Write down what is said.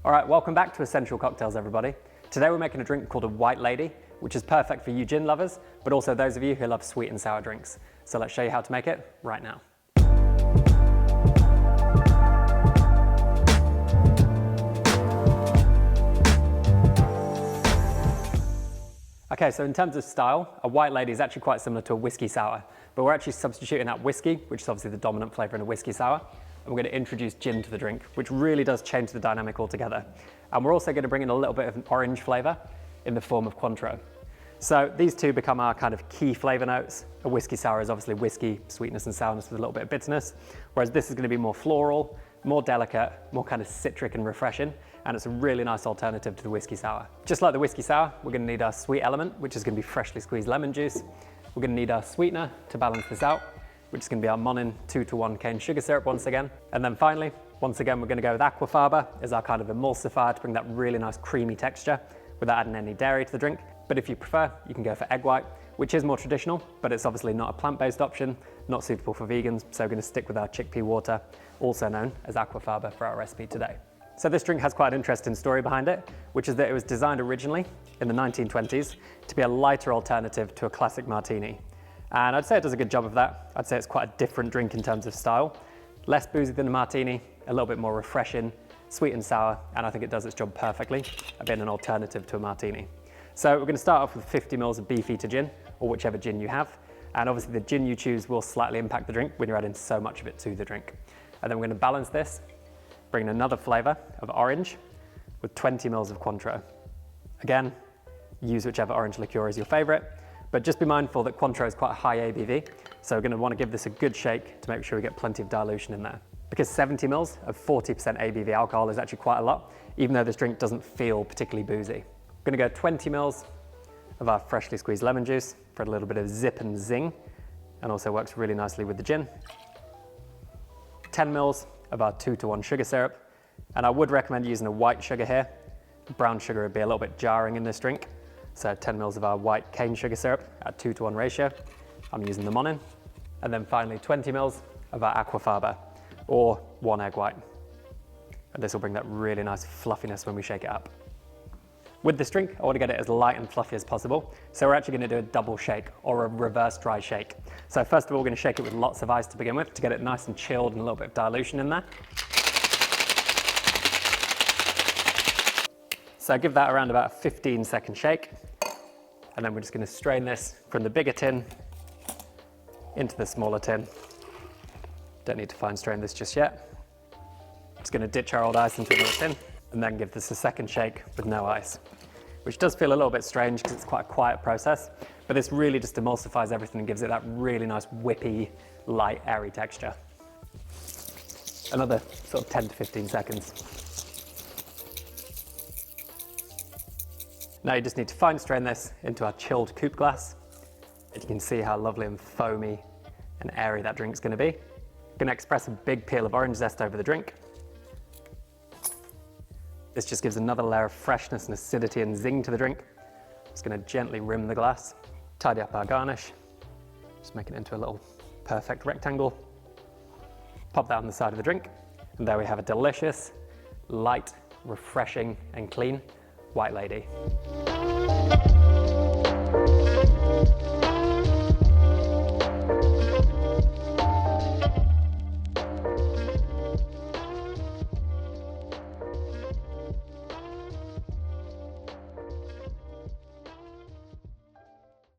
All right, welcome back to Essential Cocktails, everybody. Today we're making a drink called a White Lady, which is perfect for you gin lovers, but also those of you who love sweet and sour drinks. So let's show you how to make it right now. Okay, so in terms of style, a White Lady is actually quite similar to a whiskey sour, but we're actually substituting out whiskey, which is obviously the dominant flavour in a whiskey sour, and we're going to introduce gin to the drink, which really does change the dynamic altogether. And we're also going to bring in a little bit of an orange flavour in the form of Cointreau. So these two become our kind of key flavour notes. A whiskey sour is obviously whiskey, sweetness and sourness with a little bit of bitterness, whereas this is going to be more floral, more delicate, more kind of citric and refreshing, and it's a really nice alternative to the whiskey sour. Just like the whiskey sour, we're going to need our sweet element, which is going to be freshly squeezed lemon juice. We're going to need our sweetener to balance this out, which is going to be our Monin 2-to-1 cane sugar syrup once again. And then finally, once again, we're going to go with aquafaba as our kind of emulsifier to bring that really nice creamy texture without adding any dairy to the drink. But if you prefer, you can go for egg white, which is more traditional, but it's obviously not a plant-based option, not suitable for vegans, so we're going to stick with our chickpea water, also known as aquafaba, for our recipe today. So this drink has quite an interesting story behind it, which is that it was designed originally in the 1920s to be a lighter alternative to a classic martini. And I'd say it does a good job of that. I'd say it's quite a different drink in terms of style. Less boozy than a martini, a little bit more refreshing, sweet and sour, and I think it does its job perfectly of being an alternative to a martini. So we're going to start off with 50 ml of Beefeater gin, or whichever gin you have. And obviously the gin you choose will slightly impact the drink when you're adding so much of it to the drink. And then we're going to balance this, bring in another flavour of orange with 20 ml of Cointreau. Again, use whichever orange liqueur is your favourite, but just be mindful that Cointreau is quite a high ABV, so we're going to want to give this a good shake to make sure we get plenty of dilution in there. Because 70 ml of 40% ABV alcohol is actually quite a lot, even though this drink doesn't feel particularly boozy. We're going to go 20 ml of our freshly squeezed lemon juice for a little bit of zip and zing, and also works really nicely with the gin. 10 ml of our 2-to-1 sugar syrup, and I would recommend using a white sugar here. Brown sugar would be a little bit jarring in this drink, so 10 ml of our white cane sugar syrup at 2-to-1 ratio. I'm using the Monin. And then finally 20 ml of our aquafaba, or 1 egg white. And this will bring that really nice fluffiness when we shake it up. With this drink, I want to get it as light and fluffy as possible, so we're actually going to do a double shake, or a reverse dry shake. So first of all, we're going to shake it with lots of ice to begin with, to get it nice and chilled and a little bit of dilution in there. So give that around about a 15-second shake, and then we're just going to strain this from the bigger tin into the smaller tin. Don't need to fine strain this just yet. Just going to ditch our old ice into another tin, and then give this a second shake with no ice, which does feel a little bit strange because it's quite a quiet process, but this really just emulsifies everything and gives it that really nice whippy, light, airy texture. Another sort of 10 to 15 seconds. Now you just need to fine strain this into our chilled coupe glass. And you can see how lovely and foamy and airy that drink's going to be. Going to express a big peel of orange zest over the drink. This just gives another layer of freshness and acidity and zing to the drink. Just going to gently rim the glass, tidy up our garnish, just make it into a little perfect rectangle. Pop that on the side of the drink, and there we have a delicious, light, refreshing and clean White Lady.